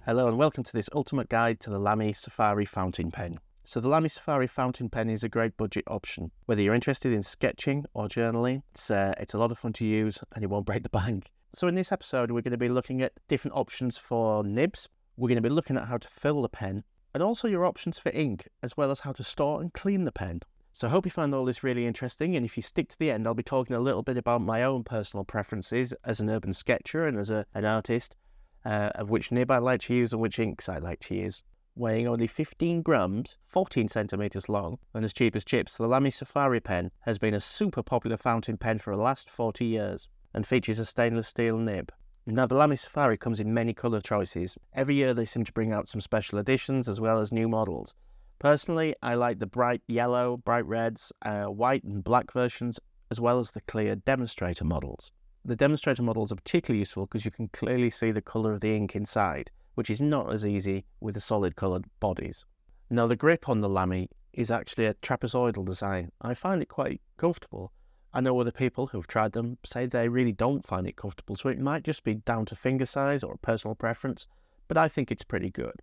Hello and welcome to this ultimate guide to the Lamy Safari fountain pen. So the Lamy Safari fountain pen is a great budget option. Whether you're interested in sketching or journaling, it's a lot of fun to use and it won't break the bank. So in this episode we're going to be looking at different options for nibs. We're going to be looking at how to fill the pen and also your options for ink, as well as how to store and clean the pen. So I hope you find all this really interesting, and if you stick to the end I'll be talking a little bit about my own personal preferences as an urban sketcher and as an artist. Of which nib I like to use and which inks I like to use. Weighing only 15 grams, 14 centimetres long, and as cheap as chips, the Lamy Safari pen has been a super popular fountain pen for the last 40 years and features a stainless steel nib. Now the Lamy Safari comes in many colour choices. Every year they seem to bring out some special editions as well as new models. Personally, I like the bright yellow, bright reds, white and black versions, as well as the clear Demonstrator models. The Demonstrator models are particularly useful because you can clearly see the colour of the ink inside, which is not as easy with the solid coloured bodies. Now the grip on the Lamy is actually a trapezoidal design. I find it quite comfortable. I know other people who've tried them say they really don't find it comfortable, so it might just be down to finger size or personal preference, but I think it's pretty good.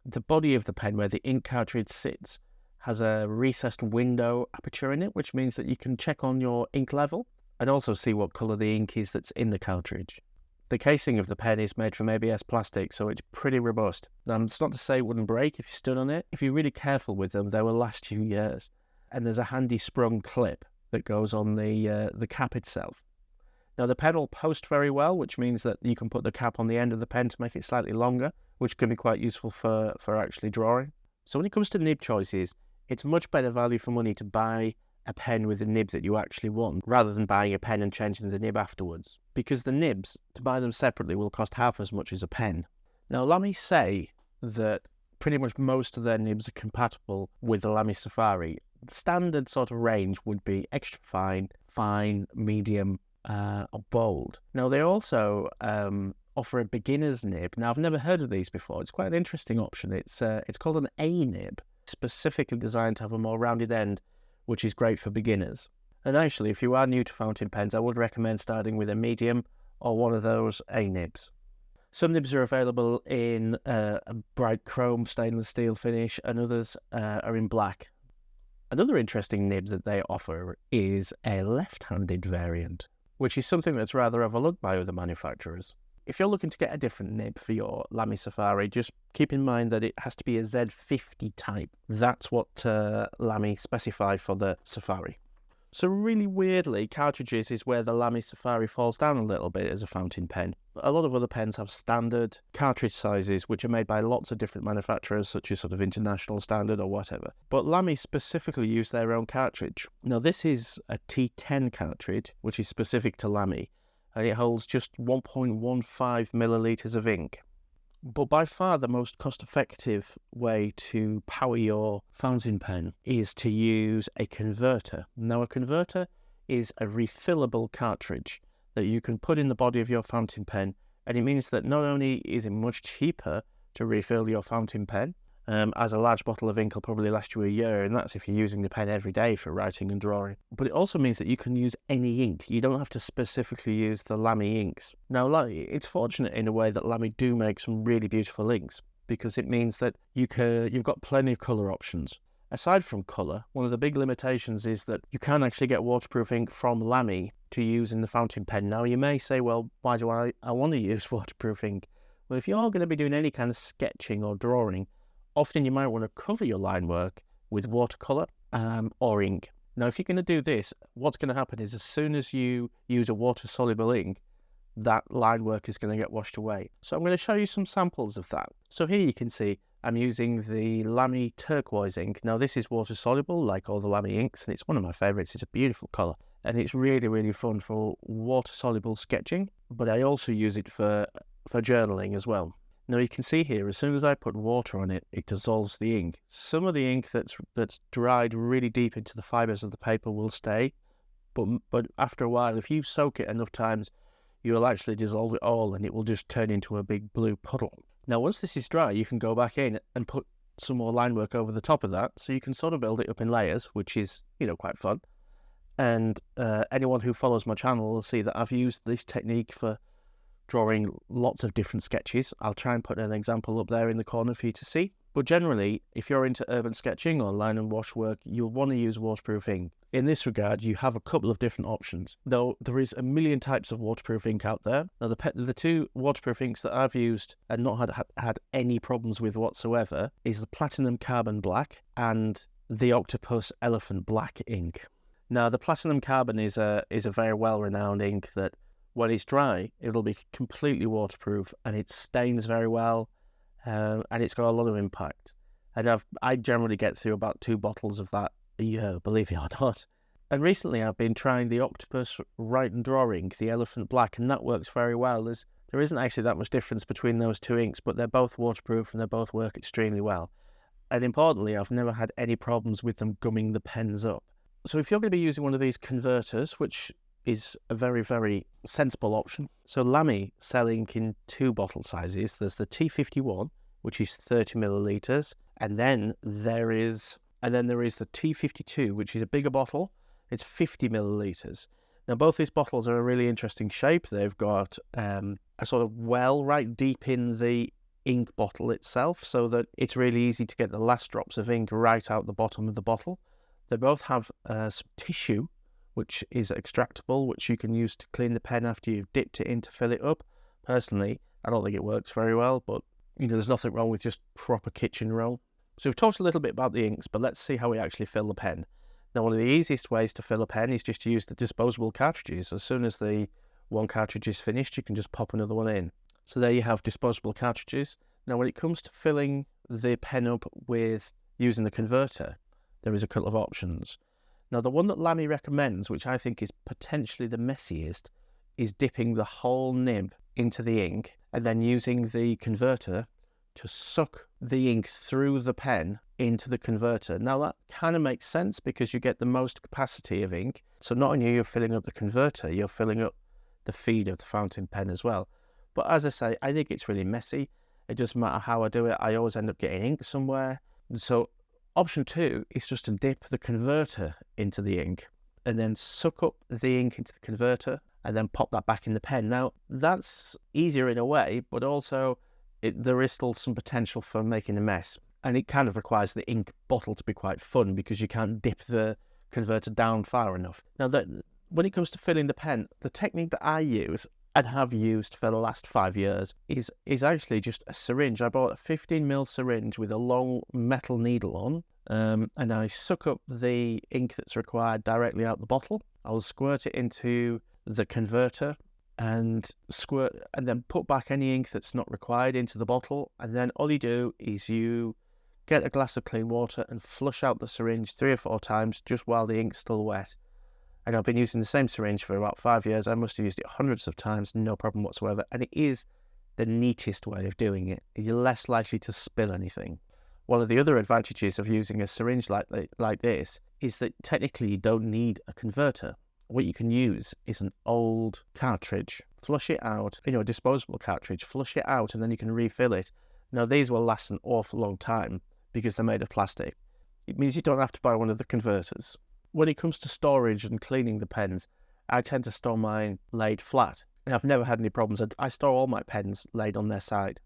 The body of the pen where the ink cartridge sits has a recessed window aperture in it, which means that you can check on your ink level and also see what colour the ink is that's in the cartridge. The casing of the pen is made from ABS plastic, so it's pretty robust. Now, it's not to say it wouldn't break if you stood on it. If you're really careful with them, they will last you years. And there's a handy sprung clip that goes on the cap itself. Now, the pen will post very well, which means that you can put the cap on the end of the pen to make it slightly longer, which can be quite useful for actually drawing. So when it comes to nib choices, it's much better value for money to buy a pen with the nib that you actually want, rather than buying a pen and changing the nib afterwards. Because the nibs, to buy them separately, will cost half as much as a pen. Now, Lamy say that pretty much most of their nibs are compatible with the Lamy Safari. The standard sort of range would be extra fine, fine, medium, or bold. Now, they also offer a beginner's nib. Now, I've never heard of these before. It's quite an interesting option. It's called an A nib, specifically designed to have a more rounded end, which is great for beginners. And actually, if you are new to fountain pens, I would recommend starting with a medium or one of those A nibs. Some nibs are available in a bright chrome stainless steel finish, and others are in black. Another interesting nib that they offer is a left-handed variant, which is something that's rather overlooked by other manufacturers. If you're looking to get a different nib for your Lamy Safari, just keep in mind that it has to be a Z50 type. That's what Lamy specify for the Safari. So really weirdly, Cartridges is where the Lamy Safari falls down a little bit as a fountain pen. A lot of other pens have standard cartridge sizes, which are made by lots of different manufacturers, such as sort of International Standard or whatever. But Lamy specifically use their own cartridge. Now this is a T10 cartridge, which is specific to Lamy, and it holds just 1.15 millilitres of ink. But by far the most cost-effective way to power your fountain pen is to use a converter. Now a converter is a refillable cartridge that you can put in the body of your fountain pen, and it means that not only is it much cheaper to refill your fountain pen, as a large bottle of ink will probably last you a year, and that's if you're using the pen every day for writing and drawing. But it also means that you can use any ink. You don't have to specifically use the Lamy inks. Now, it's fortunate in a way that Lamy do make some really beautiful inks, because it means that you've got plenty of colour options. Aside from colour, one of the big limitations is that you can actually get waterproof ink from Lamy to use in the fountain pen. Now, you may say, well, why do I want to use waterproof ink? Well, if you're going to be doing any kind of sketching or drawing, often you might want to cover your line work with watercolour or ink. Now, if you're going to do this, what's going to happen is as soon as you use a water-soluble ink, that line work is going to get washed away. So I'm going to show you some samples of that. So here you can see I'm using the Lamy turquoise ink. Now, this is water-soluble, like all the Lamy inks, and it's one of my favourites. It's a beautiful colour, and it's really, really fun for water-soluble sketching, but I also use it for journaling as well. Now you can see here, as soon as I put water on it, it dissolves the ink. Some of the ink that's dried really deep into the fibres of the paper will stay, but after a while, if you soak it enough times, you'll actually dissolve it all and it will just turn into a big blue puddle. Now once this is dry, you can go back in and put some more line work over the top of that, so you can sort of build it up in layers, which is, quite fun. And anyone who follows my channel will see that I've used this technique for drawing lots of different sketches. I'll try and put an example up there in the corner for you to see. But generally, if you're into urban sketching or line and wash work, you'll want to use waterproof ink. In this regard, you have a couple of different options, though there is a million types of waterproof ink out there. Now, the two waterproof inks that I've used and not had any problems with whatsoever is the Platinum Carbon Black and the Octopus Elephant Black ink. Now, the Platinum Carbon is a very well-renowned ink that when it's dry, it'll be completely waterproof and it stains very well. And it's got a lot of impact. And I generally get through about 2 bottles of that a year, believe it or not. And recently I've been trying the Octopus Write and Draw ink, the Elephant Black, and that works very well. There isn't actually that much difference between those 2 inks, but they're both waterproof and they both work extremely well. And importantly, I've never had any problems with them gumming the pens up. So if you're going to be using one of these converters, which is a very, very sensible option. So Lamy sell ink in 2 bottle sizes. There's the T51, which is 30 millilitres, and then there is the T52, which is a bigger bottle. It's 50 millilitres. Now, both these bottles are a really interesting shape. They've got a sort of well right deep in the ink bottle itself, so that it's really easy to get the last drops of ink right out the bottom of the bottle. They both have some tissue, which is extractable, which you can use to clean the pen after you've dipped it in to fill it up. Personally, I don't think it works very well, but there's nothing wrong with just proper kitchen roll. So we've talked a little bit about the inks, but let's see how we actually fill the pen. Now, one of the easiest ways to fill a pen is just to use the disposable cartridges. As soon as the one cartridge is finished, you can just pop another one in. So there you have disposable cartridges. Now, when it comes to filling the pen up with using the converter, there is a couple of options. Now, the one that Lamy recommends, which I think is potentially the messiest, is dipping the whole nib into the ink and then using the converter to suck the ink through the pen into the converter. Now, that kind of makes sense because you get the most capacity of ink. So not only are you filling up the converter, you're filling up the feed of the fountain pen as well. But as I say, I think it's really messy. It doesn't matter how I do it. I always end up getting ink somewhere. So option 2 is just to dip the converter into the ink and then suck up the ink into the converter and then pop that back in the pen. Now, that's easier in a way, but also there is still some potential for making a mess. And it kind of requires the ink bottle to be quite fun because you can't dip the converter down far enough. Now, when it comes to filling the pen, the technique that I use and have used for the last 5 years is actually just a syringe. I bought a 15mm syringe with a long metal needle on, and I suck up the ink that's required directly out the bottle. I'll squirt it into the converter and then put back any ink that's not required into the bottle, and then all you do is you get a glass of clean water and flush out the syringe 3 or 4 times just while the ink's still wet. And I've been using the same syringe for about 5 years. I must have used it hundreds of times, no problem whatsoever. And it is the neatest way of doing it. You're less likely to spill anything. One of the other advantages of using a syringe like this is that technically you don't need a converter. What you can use is an old cartridge. Flush it out, a disposable cartridge. Flush it out and then you can refill it. Now, these will last an awful long time because they're made of plastic. It means you don't have to buy one of the converters. When it comes to storage and cleaning the pens, I tend to store mine laid flat, and I've never had any problems. I store all my pens laid on their side.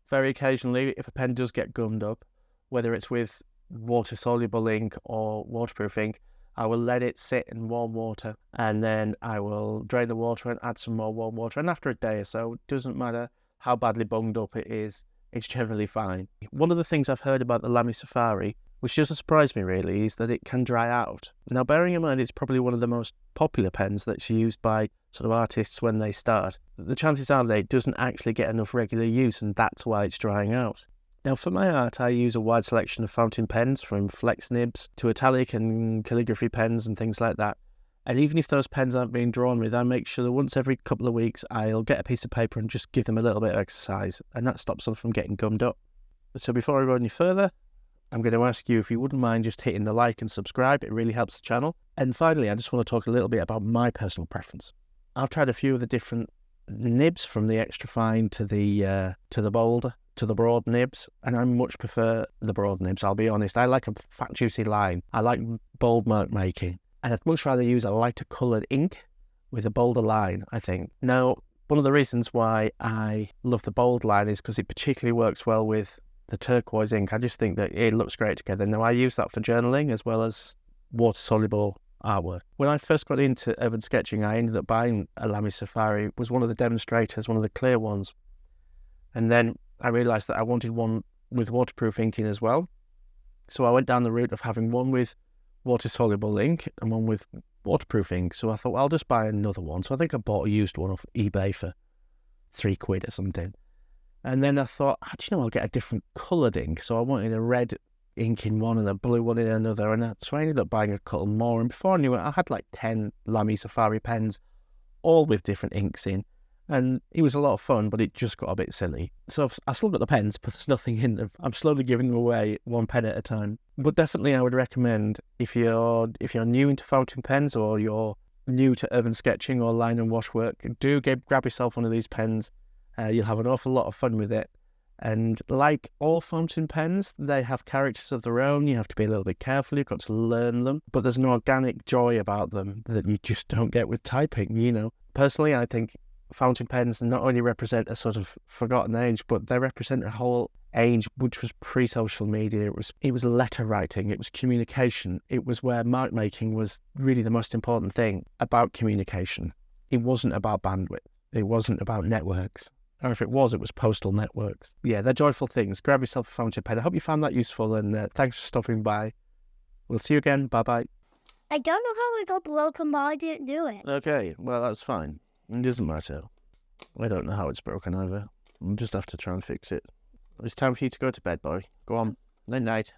Very occasionally, if a pen does get gummed up, whether it's with water-soluble ink or waterproof ink, I will let it sit in warm water, and then I will drain the water and add some more warm water. And after a day or so, it doesn't matter how badly bunged up it is, it's generally fine. One of the things I've heard about the Lamy Safari, which doesn't surprise me really, is that it can dry out. Now, bearing in mind it's probably one of the most popular pens that's used by sort of artists when they start, the chances are that it doesn't actually get enough regular use, and that's why it's drying out. Now, for my art, I use a wide selection of fountain pens, from flex nibs to italic and calligraphy pens and things like that. And even if those pens aren't being drawn with, I make sure that once every couple of weeks I'll get a piece of paper and just give them a little bit of exercise, and that stops them from getting gummed up. So before I go any further, I'm going to ask you if you wouldn't mind just hitting the like and subscribe. It really helps the channel. And finally, I just want to talk a little bit about my personal preference. I've tried a few of the different nibs, from the extra fine to the bolder, to the broad nibs, and I much prefer the broad nibs, I'll be honest. I like a fat, juicy line. I like bold mark making, and I'd much rather use a lighter coloured ink with a bolder line, I think. Now, One of the reasons why I love the bold line is because it particularly works well with the turquoise ink. I just think that it looks great together. Now, I use that for journaling as well as water-soluble artwork. When I first got into urban sketching, I ended up buying a Lamy Safari. It was one of the Demonstrators, one of the clear ones. And then I realised that I wanted one with waterproof ink in as well. So I went down the route of having one with water-soluble ink and one with waterproof ink. So I thought, well, I'll just buy another one. So I think I bought a used one off eBay for £3 or something. And then I thought, actually, I'll get a different coloured ink. So I wanted a red ink in one and a blue one in another. And so I ended up buying a couple more. And before I knew it, I had like 10 Lamy Safari pens, all with different inks in. And it was a lot of fun, but it just got a bit silly. So I still got the pens, but there's nothing in them. I'm slowly giving them away one pen at a time. But definitely I would recommend, if you're new into fountain pens or you're new to urban sketching or line and wash work, grab yourself one of these pens. You'll have an awful lot of fun with it. And like all fountain pens, they have characters of their own. You have to be a little bit careful. You've got to learn them. But there's an organic joy about them that you just don't get with typing, you know. Personally, I think fountain pens not only represent a sort of forgotten age, but they represent a whole age which was pre-social media. It was letter writing. It was communication. It was where mark making was really the most important thing about communication. It wasn't about bandwidth. It wasn't about networks. Or if it was postal networks. Yeah, they're joyful things. Grab yourself a fountain pen. I hope you found that useful, and thanks for stopping by. We'll see you again. Bye-bye. I don't know how it got broken, but I didn't do it. Okay, well, that's fine. It doesn't matter. I don't know how it's broken either. I'll just have to try and fix it. It's time for you to go to bed, boy. Go on. Night-night.